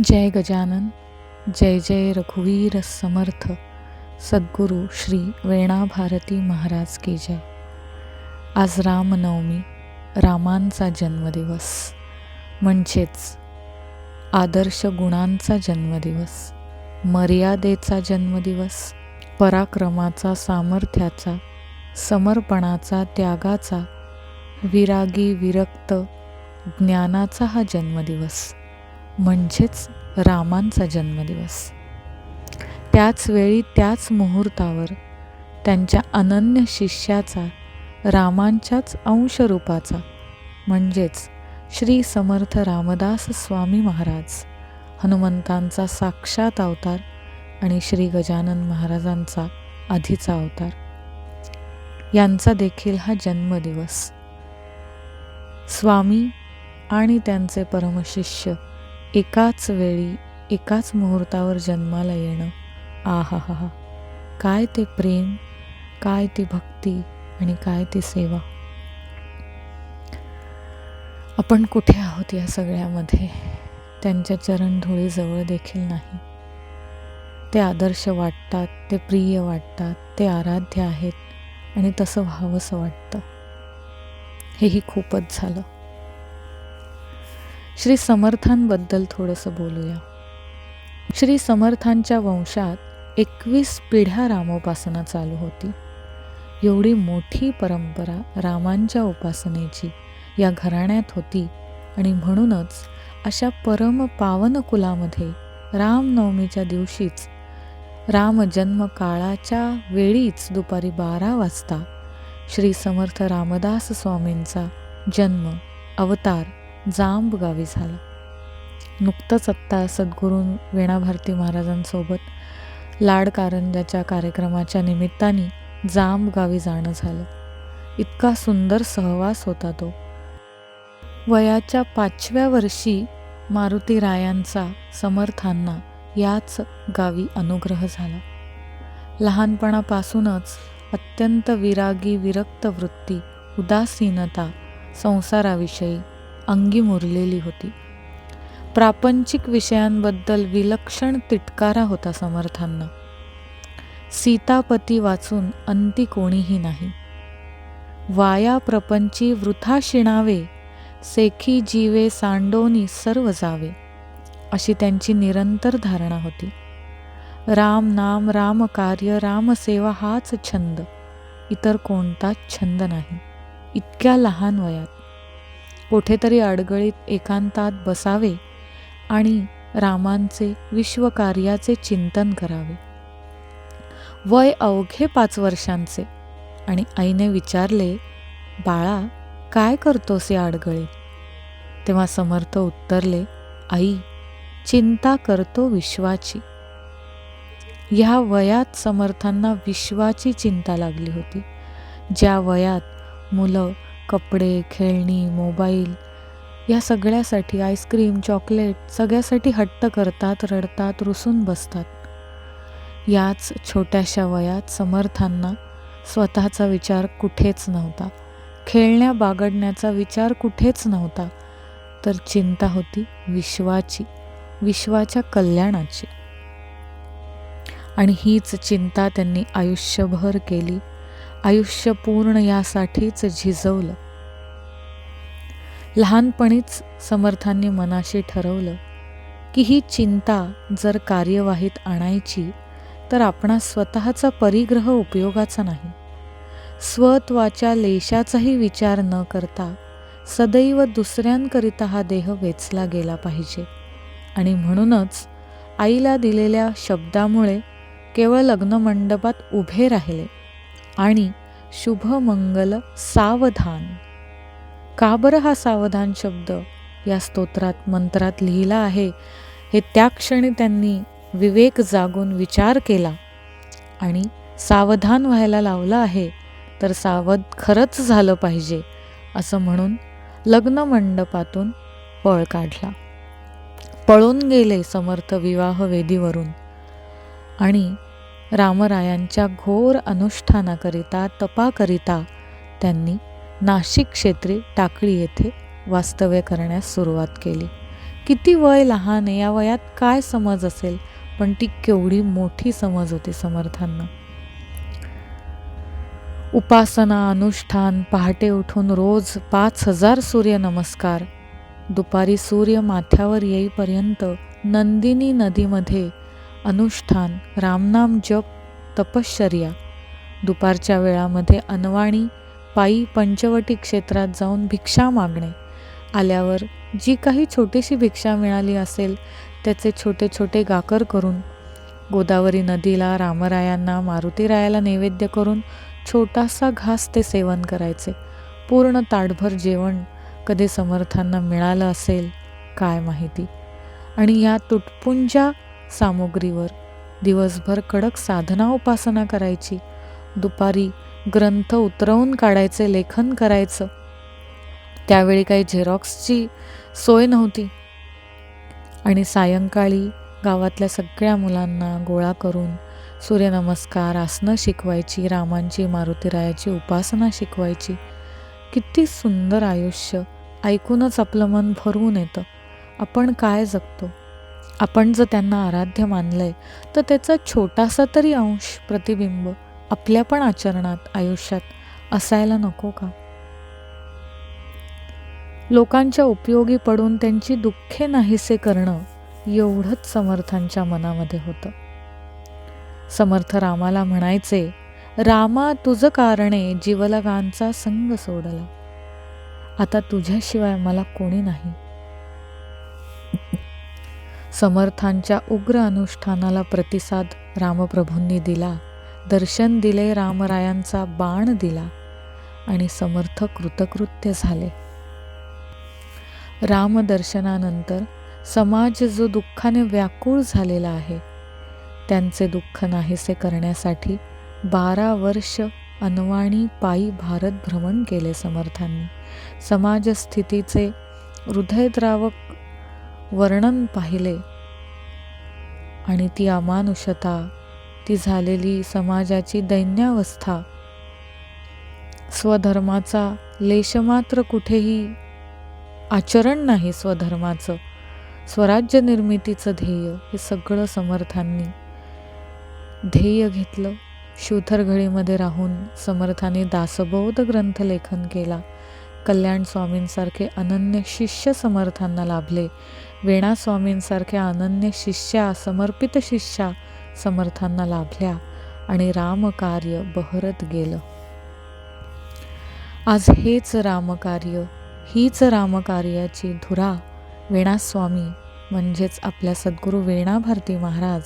जय गजानन, जय जय रघुवीर समर्थ, सद्गुरु श्री वेणा भारती महाराज की जय. आज रामनवमी, रामांचा जन्मदिवस, म्हणजेच आदर्श गुणांचा जन्मदिवस, मर्यादेचा जन्मदिवस, पराक्रमाचा, सामर्थ्याचा, समर्पणाचा, त्यागाचा, विरागी विरक्त ज्ञानाचा हा जन्मदिवस, म्हणजेच रामांचा जन्मदिवस. त्याचवेळी त्याच मुहूर्तावर त्यांच्या अनन्य शिष्याचा, रामांच्याच अंशरूपाचा, म्हणजेच श्री समर्थ रामदास स्वामी महाराज, हनुमंतांचा साक्षात अवतार आणि श्री गजानन महाराजांचा आधीचा अवतार, यांचा देखील हा जन्मदिवस. स्वामी आणि त्यांचे परमशिष्य एकाच वेळी, एकाच मुहूर्तावर जन्माला येणं, आहाहा, काय ते प्रेम, काय ती भक्ती आणि काय ती सेवा. आपण कुठे आहोत या सगळ्यामध्ये? त्यांच्या चरणधुळीजवळ देखील नाही. ते आदर्श वाटतात, ते प्रिय वाटतात, ते आराध्य आहेत आणि तसं व्हावंसं वाटतं. हेही खूपच झालं. श्री समर्थांबद्दल थोडंसं बोलूया. श्री समर्थांच्या वंशात 21 पिढ्या रामोपासना चालू होती. एवढी मोठी परंपरा रामांच्या उपासनेची या घराण्यात होती आणि म्हणूनच अशा परम पावन कुलामध्ये रामनवमीच्या दिवशीच, रामजन्म काळाच्या वेळीच दुपारी 12 वाजता श्री समर्थ रामदास स्वामींचा जन्म, अवतार जांब गावी झाला. नुकतंच आत्ता सद्गुरू वेणा भारती महाराजांसोबत लाड कारंजाच्या कार्यक्रमाच्या निमित्ताने जांब गावी जाणं झालं. इतका सुंदर सहवास होता तो. वयाच्या 5व्या वर्षी मारुतीरायांचा समर्थांना याच गावी अनुग्रह झाला. लहानपणापासूनच अत्यंत विरागी विरक्त वृत्ती, उदासीनता संसाराविषयी अंगी मुरलेली होती. प्रापंचिक विषयांबद्दल विलक्षण तिटकारा होता समर्थांना. सीतापती वाचून अंती कोणीही नाही. वाया प्रपंची वृथा शिणावे, सेखी जीवे सांडोनी सर्व जावे, अशी त्यांची निरंतर धारणा होती. राम नाम, राम कार्य, रामसेवा हाच छंद, इतर कोणताच छंद नाही. इतक्या लहान वयात कुठेतरी अडगळीत एकांतात बसावे आणि रामांचे विश्वकार्याचे चिंतन करावे. वय अवघे 5 वर्षांचे आणि आईने विचारले, बाळा काय करतोस या अडगळीत? तेव्हा समर्थ उत्तरले, आई चिंता करतो विश्वाची. ह्या वयात समर्थांना विश्वाची चिंता लागली होती. ज्या वयात मुलं कपडे, खेळणी, मोबाईल या सगळ्यासाठी, आईस्क्रीम, चॉकलेट सगळ्यासाठी हट्ट करतात, रडतात, रुसून बसतात. याच छोट्याशा वयात समर्थांना स्वतःचा विचार कुठेच नव्हता. खेळण्या बागडण्याचा विचार कुठेच नव्हता. तर चिंता होती विश्वाची, विश्वाच्या कल्याणाची. आणि हीच चिंता त्यांनी आयुष्यभर केली. आयुष्य पूर्ण यासाठीच झिजवलं. लहानपणीच समर्थांनी मनाशी ठरवलं की ही चिंता जर कार्यवाहीत आणायची तर आपणा स्वतःचा परिग्रह उपयोगाचा नाही. स्वत्वाच्या लेशाचाही विचार न करता सदैव दुसऱ्यांकरिता हा देह वेचला गेला पाहिजे. आणि म्हणूनच आईला दिलेल्या शब्दामुळे केवळ लग्नमंडपात उभे राहिले आणि शुभमंगल सावधान. का बरं हा सावधान शब्द या स्तोत्रात, मंत्रात लिहिला आहे, हे त्या क्षणी त्यांनी विवेक जागून विचार केला आणि सावधान व्हायला लावलं आहे तर सावध खरंच झालं पाहिजे, असं म्हणून लग्नमंडपातून पळ काढला. पळून गेले समर्थ विवाहवेदीवरून आणि रामरायांच्या घोर अनुष्ठानाकरिता, तपाकरिता त्यांनी नाशिक क्षेत्री टाकळी येथे वास्तव्य करण्यास सुरुवात केली. किती वय लहान आहे, या वयात काय समज असेल, पण ती केवढी मोठी समज होती समर्थांना. उपासना, अनुष्ठान, पहाटे उठून रोज 5,000 सूर्यनमस्कार, दुपारी सूर्य माथ्यावर येईपर्यंत नंदिनी नदीमध्ये अनुष्ठान, रामनाम जप, तपश्चर्या, दुपारच्या वेळामध्ये अनवाणी पायी पंचवटी क्षेत्रात जाऊन भिक्षा मागणे, आल्यावर जी काही छोटीशी भिक्षा मिळाली असेल त्याचे छोटे छोटे गाकर करून गोदावरी नदीला, रामरायांना, मारुतीरायाला नैवेद्य करून छोटासा घास ते सेवन करायचे. पूर्ण ताटभर जेवण कधी समर्थांना मिळालं असेल काय माहिती. आणि या तुटपुंजा सामुग्रीवर दिवसभर कडक साधना उपासना करायची. दुपारी ग्रंथ उतरवून काढायचे, लेखन करायचं. त्यावेळी काही झेरॉक्सची सोय नव्हती. आणि सायंकाळी गावातल्या सगळ्या मुलांना गोळा करून सूर्यनमस्कार, आसनं शिकवायची, रामांची, मारुतीरायाची उपासना शिकवायची. किती सुंदर आयुष्य! ऐकूनच आपलं मन भरून येतं. आपण काय जगतो? आपण जर त्यांना आराध्य मानलंय तर त्याचा छोटासा तरी अंश, प्रतिबिंब आपल्या पण आचरणात, आयुष्यात असायला नको का? लोकांच्या उपयोगी पडून त्यांची दुःखे नाहीसे करणं, एवढंच समर्थांच्या मनामध्ये होतं. समर्थ रामाला म्हणायचे, रामा तुझ कारणे जीवलगांचा संग सोडला, आता तुझ्याशिवाय मला कोणी नाही. समर्थांच्या उग्र अनुष्ठानाला प्रतिसाद रामप्रभूंनी दिला. दर्शन दिले, रामरायांचा बाण दिला आणि समर्थ कृतकृत्य झाले. रामदर्शनानंतर समाज जो दुःखाने व्याकुळ झालेला आहे, त्यांचे दुःख नाहीसे करण्यासाठी 12 वर्ष अनवाणी पायी भारत भ्रमण केले समर्थांनी. समाजस्थितीचे हृदयद्रावक वर्णन पाहिले आणि ती अमानुषता, ती झालेली समाजाची दैन्यावस्था, स्वधर्माचा लेशमात्र कुठेही आचरण नाही, स्वधर्माचं, स्वराज्य निर्मितीचं ध्येय, हे सगळं समर्थांनी ध्येय घेतलं. शूथरघळीमध्ये राहून समर्थांनी दासबोध ग्रंथ लेखन केला. कल्याण स्वामींसारखे अनन्य शिष्य समर्थांना लाभले. वेणा स्वामींसारख्या अनन्य शिष्या, समर्पित शिष्या समर्थांना लाभल्या आणि रामकार्य बहरत गेलं. आज हेच रामकार्य, हीच रामकार्याची धुरा वेणास्वामी म्हणजेच आपल्या सद्गुरू वेणा भारती महाराज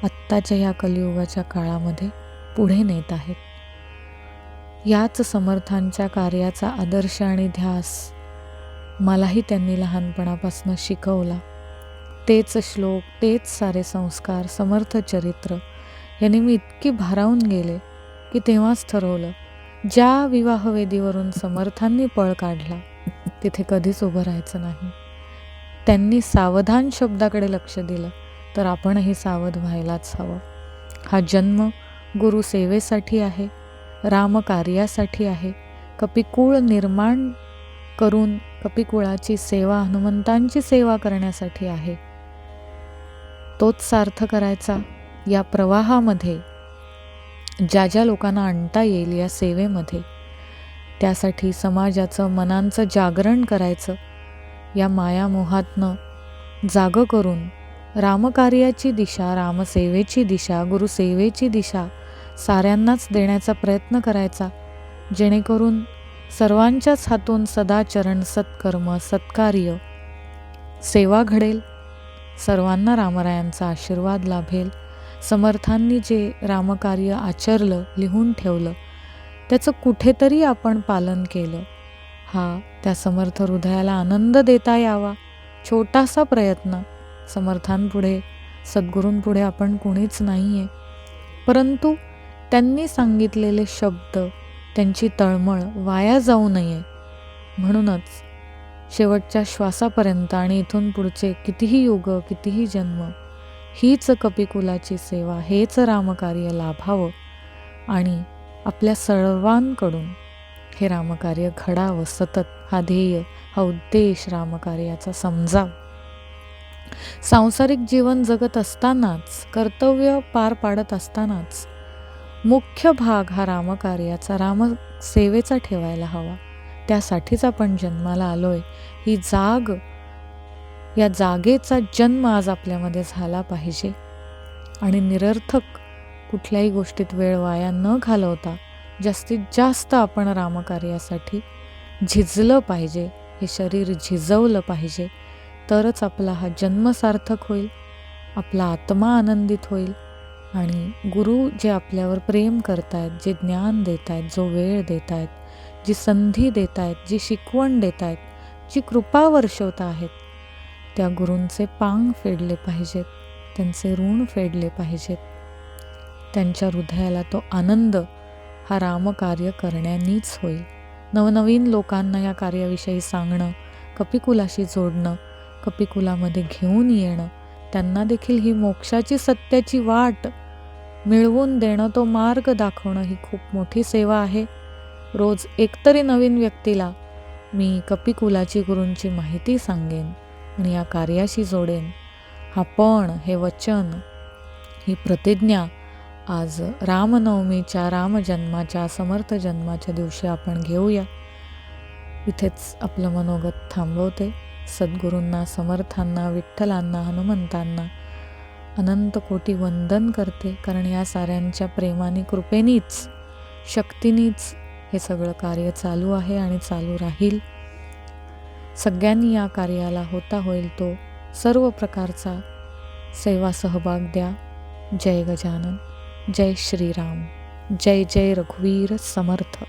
आत्ताच्या या कलियुगाच्या काळामध्ये पुढे नेत आहेत. याच समर्थांच्या कार्याचा आदर्श आणि ध्यास मलाही त्यांनी लहानपणापासून शिकवला. तेच श्लोक, तेच सारे संस्कार, समर्थ चरित्र यांनी मी इतकी भारावून गेले की तेव्हाच ठरवलं, ज्या विवाहवेदीवरून समर्थांनी पळ काढला तिथे कधीच उभं राहायचं नाही. त्यांनी सावधान शब्दाकडे लक्ष दिलं तर आपणही सावध व्हायलाच हवं. हा जन्म गुरुसेवेसाठी आहे, रामकार्यासाठी आहे. कपिकुळ निर्माण करून कपिकुळाची सेवा, हनुमंतांची सेवा करण्यासाठी आहे. तोच सार्थ करायचा. या प्रवाहामध्ये ज्या ज्या लोकांना आणता येईल या सेवेमध्ये, त्यासाठी समाजाचं, मनांचं जागरण करायचं. या मायामोहातनं जागं करून रामकार्याची दिशा, रामसेवेची दिशा, गुरुसेवेची दिशा साऱ्यांनाच देण्याचा प्रयत्न करायचा, जेणेकरून सर्वांच्याच हातून सदाचरण, सत्कर्म, सत्कार्य, सेवा घडेल. सर्वांना रामरायांचा आशीर्वाद लाभेल. समर्थांनी जे रामकार्य आचरलं, लिहून ठेवलं, त्याचं कुठेतरी आपण पालन केलं. हा त्या समर्थ हृदयाला आनंद देता यावा. छोटासा प्रयत्न. समर्थांपुढे, सद्गुरूंपुढे आपण कुणीच नाही आहे, परंतु त्यांनी सांगितलेले शब्द, त्यांची तळमळ वाया जाऊ नये म्हणूनच शेवटच्या श्वासापर्यंत आणि इथून पुढचे कितीही युग, कितीही जन्म हीच कपिकुलाची सेवा, हेच रामकार्य लाभावं आणि आपल्या सर्वांकडून हे रामकार्य घडावं. सतत हा ध्येय, हा उद्देश रामकार्याचा समजावं. सांसारिक जीवन जगत असतानाच, कर्तव्य पार पाडत असतानाच मुख्य भाग हा रामकार्याचा, रामसेवेचा ठेवायला हवा. त्यासाठीच आपण जन्माला आलोय. ही जाग, या जागेचा जन्म आज आपल्यामध्ये झाला पाहिजे. आणि निरर्थक कुठल्याही गोष्टीत वेळ वाया न घालवता जास्तीत जास्त आपण रामकार्यासाठी झिजलं पाहिजे. हे शरीर झिजवलं पाहिजे. तरच आपला हा जन्म सार्थक होईल, आपला आत्मा आनंदित होईल आणि गुरु जे आपल्यावर प्रेम करतायत, जे ज्ञान देत आहेत, जो वेळ देत आहेत, जी संधी देत आहेत, जी शिकवण देत आहेत, जी कृपा वर्षवत आहेत, त्या गुरूंचे पांग फेडले पाहिजेत, त्यांचे ऋण फेडले पाहिजेत. त्यांच्या हृदयाला तो आनंद हा रामकार्य करण्यानीच होईल. नवनवीन लोकांना या कार्याविषयी सांगणं, कपिकुलाशी जोडणं, कपिकुलामध्ये घेऊन येणं, त्यांना देखील ही मोक्षाची सत्याची वाट मिळवून देणं, तो मार्ग दाखवणं ही खूप मोठी सेवा आहे. रोज एकतरी नवीन व्यक्तीला मी कपिकुलाची, गुरूंची माहिती सांगेन आणि या कार्याशी जोडेन. हा पण, हे वचन, ही प्रतिज्ञा आज रामनवमीच्या, रामजन्माच्या, समर्थ जन्माच्या दिवशी आपण घेऊया. इथेच आपलं मनोगत थांबवते. सद्गुरूंना, समर्थांना, विठ्ठलांना, हनुमंतांना अनंत कोटी वंदन करते. कारण या साऱ्यांच्या प्रेमाने, कृपेनीच, शक्तीनीच हे सगळं कार्य चालू आहे आणि चालू राहील. सगळ्यांनी या कार्याला होता होईल तो सर्व प्रकारचा सेवा सहभाग द्या. जय गजानन, जय श्रीराम, जय जय रघुवीर समर्थ.